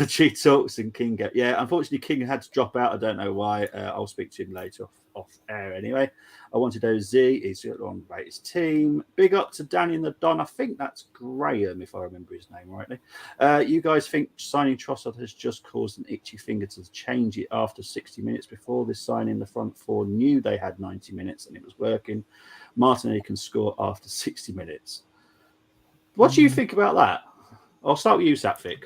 G Talks and King. Unfortunately, King had to drop out. I don't know why. I'll speak to him later off air anyway. I wanted OZ. He's on his team. Big up to Danny and the Don. I think that's Graham, if I remember his name rightly. You guys think signing Trossard has just caused an itchy finger to change it after 60 minutes? Before this signing, the front four knew they had 90 minutes and it was working. Martinelli can score after 60 minutes. What do you think about that? I'll start with you, Satvik.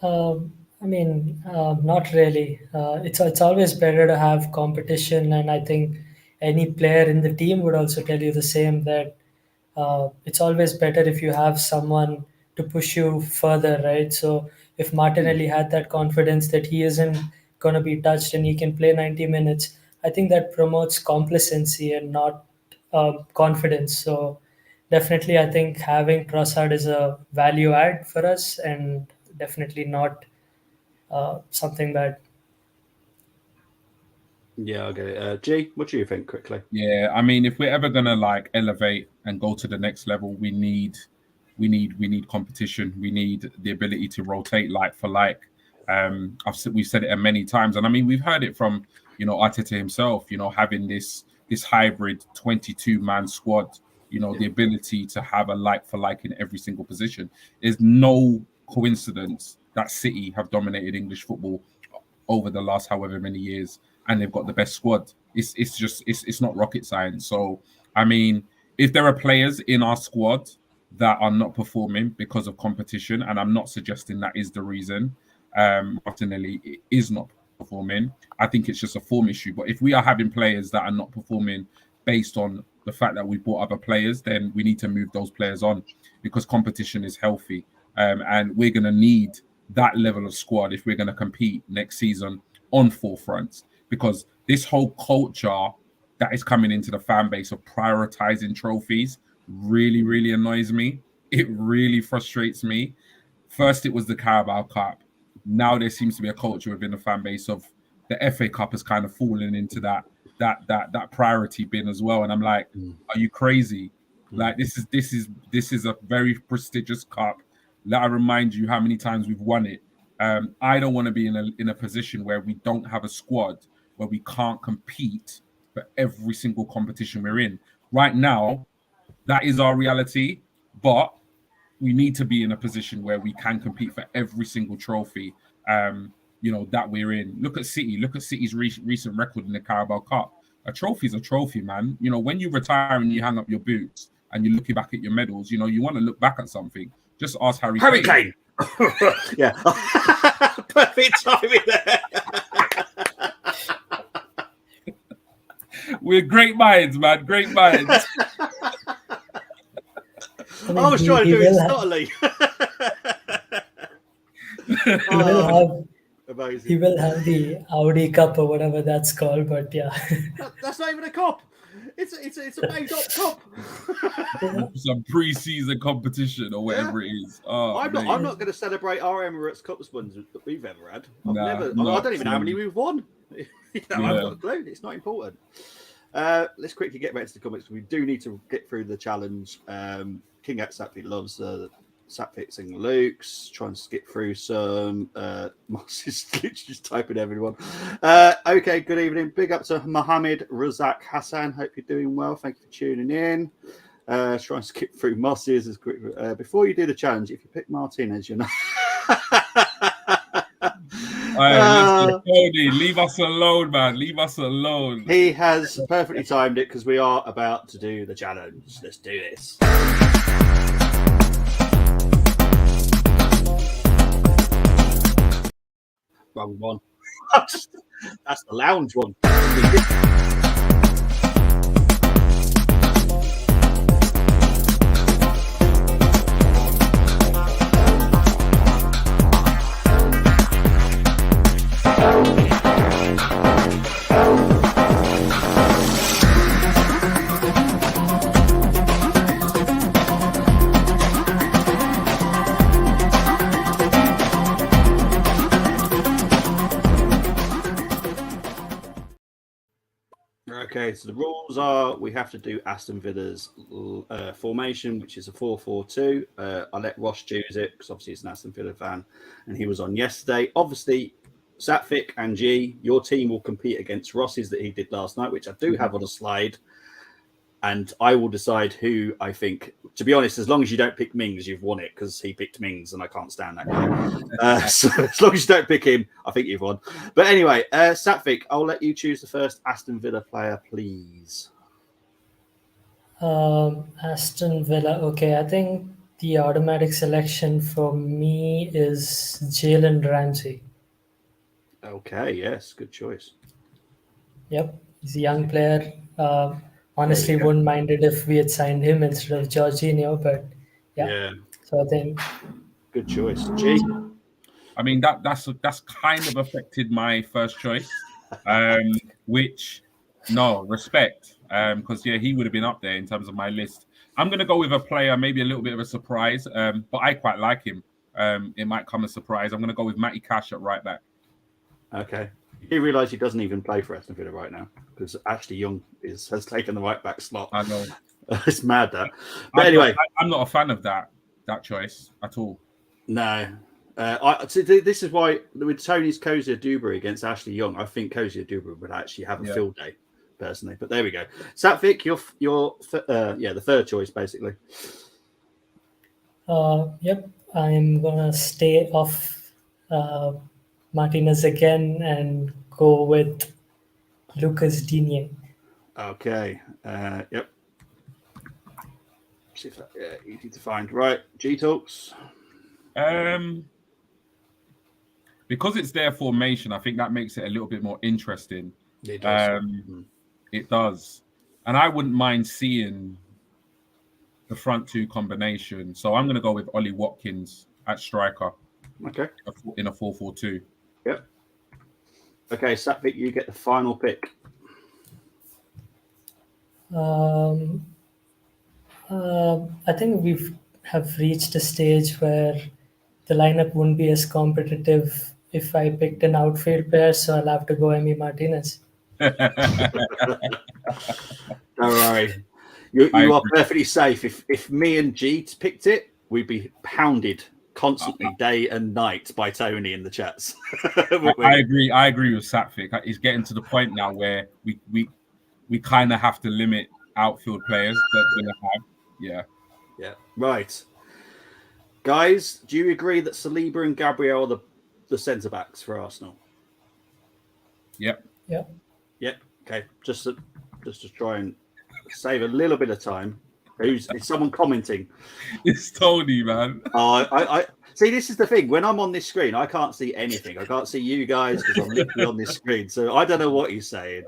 Not really. It's always better to have competition, and I think any player in the team would also tell you the same, that it's always better if you have someone to push you further, right? So if Martinelli had that confidence that he isn't going to be touched and he can play 90 minutes, I think that promotes complacency and not confidence. So definitely, I think having Trossard is a value add for us and definitely not something bad. Yeah, okay. G, what do you think quickly? Yeah, if we're ever gonna elevate and go to the next level, we need competition. We need the ability to rotate like for like. We've said it many times, and we've heard it from Arteta himself. Having this hybrid 22-man squad. The ability to have a like for like in every single position. There's no coincidence that City have dominated English football over the last however many years, and they've got the best squad. It's not rocket science. So if there are players in our squad that are not performing because of competition, and I'm not suggesting that is the reason Martinelli is not performing, I think it's just a form issue. But if we are having players that are not performing based on the fact that we bought other players, then we need to move those players on because competition is healthy. And we're going to need that level of squad if we're going to compete next season on four fronts, because this whole culture that is coming into the fan base of prioritizing trophies really, really annoys me. It really frustrates me. First, it was the Carabao Cup. Now there seems to be a culture within the fan base of the FA Cup has kind of fallen into that priority bin as well. And I'm like, are you crazy? Like this is a very prestigious cup. Let I remind you how many times we've won it. I don't want to be in a position where we don't have a squad, where we can't compete for every single competition we're in. Right now, that is our reality, but we need to be in a position where we can compete for every single trophy that we're in. Look at City. Look at City's recent record in the Carabao Cup. A trophy's a trophy, man. When you retire and you hang up your boots and you're looking back at your medals, you want to look back at something. Just ask Harry Kane. Yeah. Perfect timing there. We're great minds, man. Great minds. I was trying to do it subtly. Amazing. He will have the Audi Cup or whatever that's called, but yeah. That's not even a cup. It's a made up cup. Some pre-season competition or whatever it is. Oh, I'm not going to celebrate our Emirates Cup ones that we've ever had. I don't even know how many we've won. I've got a clue. It's not important. Let's quickly get back to the comments. We do need to get through the challenge. King at Sapfik loves Sapfik and Luke's. Trying to skip through some. Moss is literally just typing everyone. Okay, good evening. Big up to Mohammed Razak Hassan. Hope you're doing well. Thank you for tuning in. Try and skip through Moss's as quick. Before you do the challenge, if you pick Martinez, you're not. Listen, Tony, leave us alone, man. Leave us alone. He has perfectly timed it because we are about to do the challenge. Let's do this. Wrong one. That's the lounge one. Okay, so the rules are we have to do Aston Villa's formation, which is a 4-4-2. I let Ross choose it because obviously he's an Aston Villa fan and he was on yesterday. Obviously, Sapfik and G, your team will compete against Ross's that he did last night, which I do have on a slide. And I will decide who I think. To be honest, as long as you don't pick Mings, you've won it because he picked Mings and I can't stand that guy. So as long as you don't pick him, I think you've won. But anyway, Sapfik, I'll let you choose the first Aston Villa player, please. Aston Villa. Okay, I think the automatic selection for me is Jalen Ramsey. Okay, yes, good choice. Yep, he's a young player. Honestly, wouldn't mind it if we had signed him instead of Jorginho, but yeah. So I think good choice. G. I mean that's kind of affected my first choice, which respect, because he would have been up there in terms of my list. I'm gonna go with a player, maybe a little bit of a surprise, but I quite like him. It might come as a surprise. I'm gonna go with Matty Cash at right back. Okay. You realise he doesn't even play for Aston Villa right now because Ashley Young has taken the right back slot. I know. It's mad that. But anyway, I'm not a fan of that choice at all. No. This is why with Tony's Cozier Dewberry against Ashley Young, I think Cozier Dewberry would actually have a field day personally. But there we go. Sapfik, your the third choice basically. Yep, I'm gonna stay off Martinez again and go with Lucas Digne. Okay. Yep. See if that easy to find. Right. G Talks. Because it's their formation, I think that makes it a little bit more interesting. It does. It does. And I wouldn't mind seeing the front two combination. So I'm going to go with Ollie Watkins at striker. Okay. In a 4-4-2. Yep. Okay, Sapfik, you get the final pick. I think we have reached a stage where the lineup wouldn't be as competitive if I picked an outfield player, so I'll have to go Emi Martinez. Don't worry. You are perfectly safe. If me and G picked it, we'd be pounded constantly day and night by Tony in the chats. I agree with Sapfik. It's getting to the point now where we kind of have to limit outfield players that we're going to have. Yeah. Right. Guys, do you agree that Saliba and Gabriel are the centre backs for Arsenal? Yep. Okay. Just to try and save a little bit of time. Is someone commenting? It's Tony, man. I see. This is the thing. When I'm on this screen, I can't see anything. I can't see you guys because I'm literally on this screen. So I don't know what he's saying.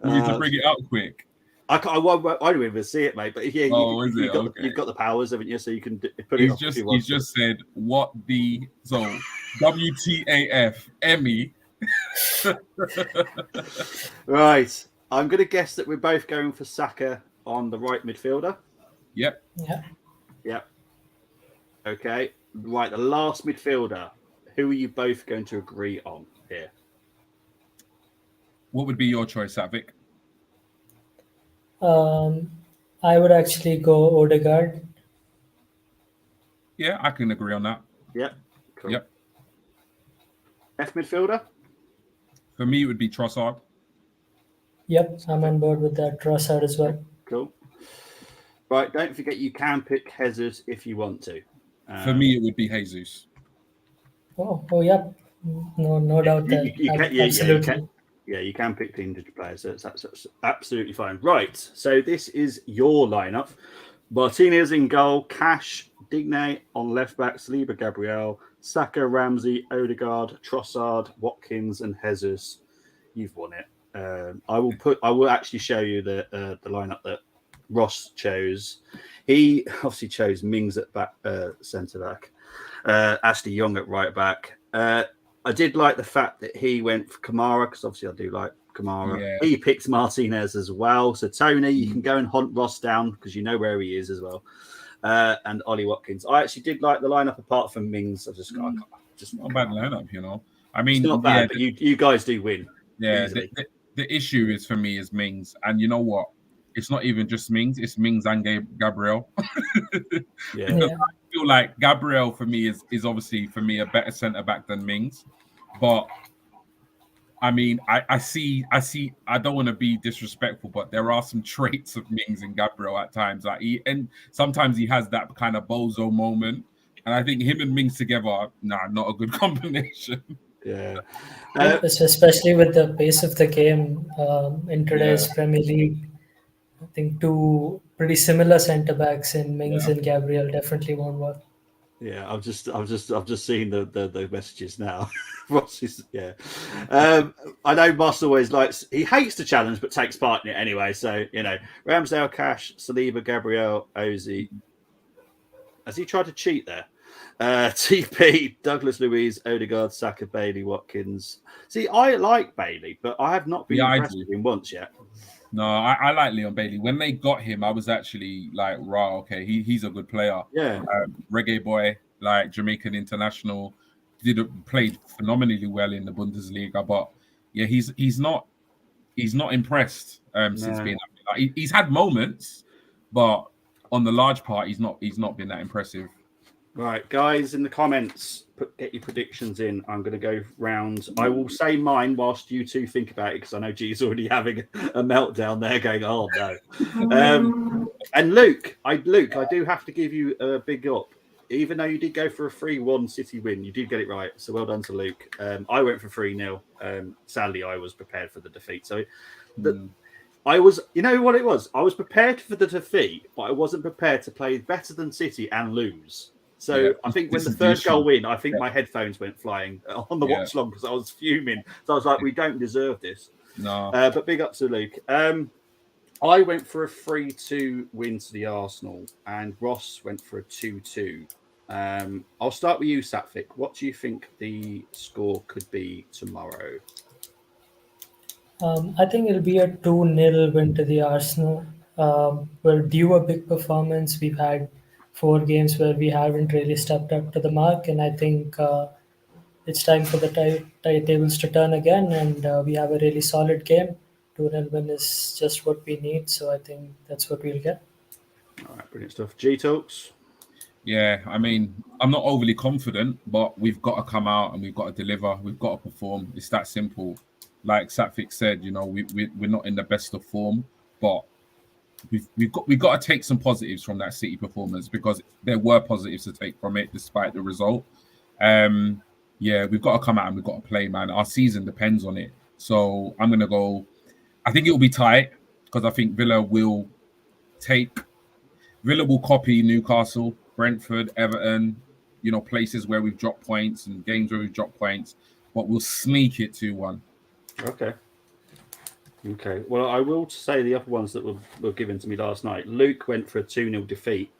We need to bring it up quick. I don't even see it, mate. But yeah, you've got the powers, haven't you? So you can put it. He's just said what the WTAF Emmy. Right. I'm going to guess that we're both going for Saka on the right midfielder. Yep. Yep. Okay. Right. The last midfielder. Who are you both going to agree on here? What would be your choice, Savik? I would actually go Odegaard. Yeah, I can agree on that. Yep. Cool. Yep. F midfielder? For me, it would be Trossard. Yep, I'm on board with that. Trossard as well. Cool. Right, don't forget you can pick Jesus if you want to. For me, it would be Jesus. Oh, yep. No doubt that. Absolutely. You can pick the individual players, so that's absolutely fine. Right, so this is your lineup. Martinez in goal, Cash, Digne on left back, Saliba, Gabriel, Saka, Ramsey, Odegaard, Trossard, Watkins, and Jesus. You've won it. I will actually show you the lineup that Ross chose. He obviously chose Mings at back, centre back, Ashley Young at right back. I did like the fact that he went for Kamara because obviously I do like Kamara. Yeah. He picked Martinez as well. So Tony, you can go and hunt Ross down because you know where he is as well. And Ollie Watkins. I actually did like the lineup apart from Mings. I just not a bad lineup, you know. I mean, it's not bad, but you guys do win. Yeah, the issue is for me is Mings, and you know what? It's not even just Mings; it's Mings and Gabriel. Yeah. I feel like Gabriel for me is obviously for me a better centre back than Mings, but I mean, I see. I don't want to be disrespectful, but there are some traits of Mings and Gabriel at times. Sometimes he has that kind of bozo moment, and I think him and Mings together, not a good combination. Yeah, especially with the pace of the game in today's Premier League. I think two pretty similar centre backs in Mings and Gabriel definitely won't work. Yeah, I've just seen the messages now. Ross is I know Moss always he hates the challenge but takes part in it anyway. So Ramsdale, Cash, Saliba, Gabriel, Ozzy. Has he tried to cheat there? TP, Douglas Luiz, Odegaard, Saka, Bailey, Watkins. See, I like Bailey, but I have not been impressed with him once yet. No, I like Leon Bailey. When they got him, I was actually like, wow, okay, he's a good player. Yeah. Reggae boy, like Jamaican international, played phenomenally well in the Bundesliga, but yeah, he's not impressed since being up. He's had moments, but on the large part, he's not been that impressive. Right, guys, in the comments, get your predictions in. I'm going to go round. I will say mine whilst you two think about it because I know G's already having a meltdown there going, oh, no. And Luke, I do have to give you a big up. Even though you did go for a 3-1 City win, you did get it right. So well done to Luke. I went for 3-0. Sadly, I was prepared for the defeat. So I was, you know what it was? I was prepared for the defeat, but I wasn't prepared to play better than City and lose. So I think when the third goal win, I think my headphones went flying on the watch long because I was fuming. So I was like, we don't deserve this. No. But big up to Luke. I went for a 3-2 win to the Arsenal and Ross went for a 2-2. I'll start with you, Satvic. What do you think the score could be tomorrow? I think it'll be a 2-0 win to the Arsenal. We're due a big performance. We've had 4 games where we haven't really stepped up to the mark, and I think it's time for the tables to turn again, and we have a really solid game. 2-0 win is just what we need, so I think that's what we'll get. All right, brilliant stuff. G-Talks? Yeah, I mean, I'm not overly confident, but we've got to come out and we've got to deliver. We've got to perform. It's that simple. Like Satvic said, we're not in the best of form, but we've got to take some positives from that City performance because there were positives to take from it despite the result. We've got to come out and we've got to play, man. Our season depends on it. So I'm gonna go. I think it will be tight because I think Villa will copy Newcastle, Brentford, Everton. Places where we've dropped points and games where we've dropped points, but we'll sneak it 2-1. Okay. Okay. Well, I will say the other ones that were given to me last night. Luke went for a 2-0 defeat,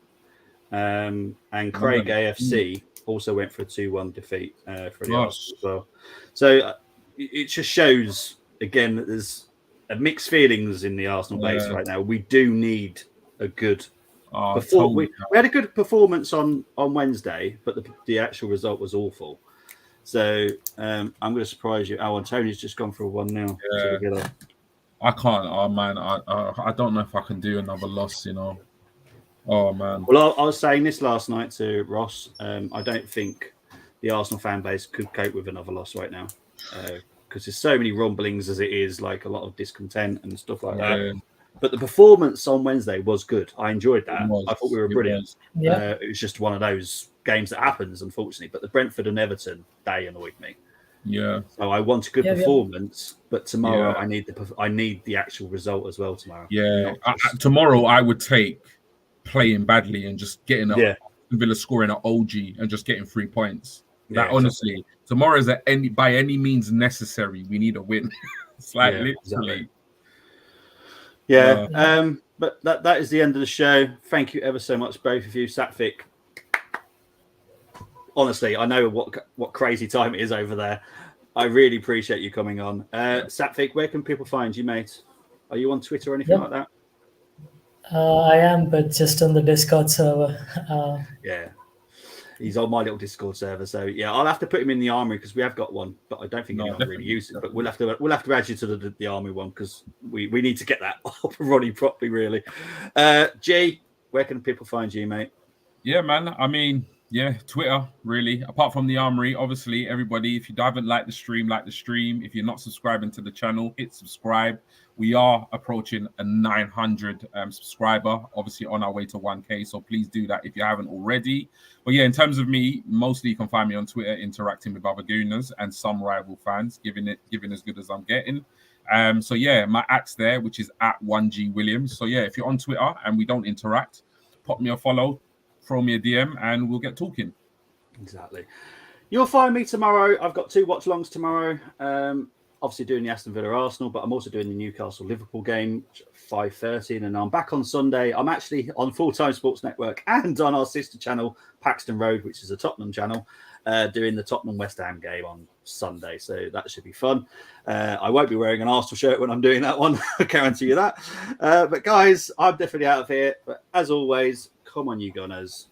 and Craig AFC also went for a 2-1 defeat for the Arsenal as well. So it just shows again that there's mixed feelings in the Arsenal base right now. We do need a good. We had a good performance on Wednesday, but the actual result was awful. So I'm going to surprise you. Oh, and Tony's just gone for a 1-0. Yeah. I can't. Oh man, I don't know if I can do another loss. You know. Oh man. Well, I was saying this last night to Ross. I don't think the Arsenal fan base could cope with another loss right now because there's so many rumblings as it is, like a lot of discontent and stuff like that. But the performance on Wednesday was good. I enjoyed that. I thought we were brilliant. It was just one of those games that happens, unfortunately. But the Brentford and Everton, they annoyed me. Yeah. So I want a good performance, but tomorrow I need the actual result as well tomorrow. Yeah. Tomorrow I would take playing badly and just getting Villa scoring an OG and just getting 3 points. Honestly, tomorrow is by any means necessary. We need a win. It's like literally. Exactly. Yeah. But that is the end of the show. Thank you ever so much, both of you. Satvic. Honestly, I know what crazy time it is over there. I really appreciate you coming on. Satvic, where can people find you, mate? Are you on Twitter or anything like that? I am, but just on the Discord server. He's on my little Discord server, so I'll have to put him in the Armoury because we have got one, but I don't think anyone really uses it. But we'll have to add you to the Armoury one because we need to get that up and running properly, really. G, where can people find you, mate? Yeah, man. I mean, Twitter, really. Apart from the Armoury, obviously, everybody, if you haven't liked the stream, like the stream. If you're not subscribing to the channel, hit subscribe. We are approaching a 900 subscriber, obviously on our way to 1K. So please do that if you haven't already. But in terms of me, mostly you can find me on Twitter interacting with other Gooners and some rival fans, giving as good as I'm getting. My @'s there, which is @1G Williams. So if you're on Twitter and we don't interact, pop me a follow, throw me a DM, and we'll get talking. Exactly. You'll find me tomorrow. I've got 2 watch-alongs tomorrow. Obviously doing the Aston Villa Arsenal, but I'm also doing the Newcastle Liverpool game, 5:30, and I'm back on Sunday. I'm actually on Full Time Sports Network and on our sister channel, Paxton Road, which is a Tottenham channel, doing the Tottenham West Ham game on Sunday. So that should be fun. I won't be wearing an Arsenal shirt when I'm doing that one. I guarantee you that. But guys, I'm definitely out of here. But as always, come on, you Gunners.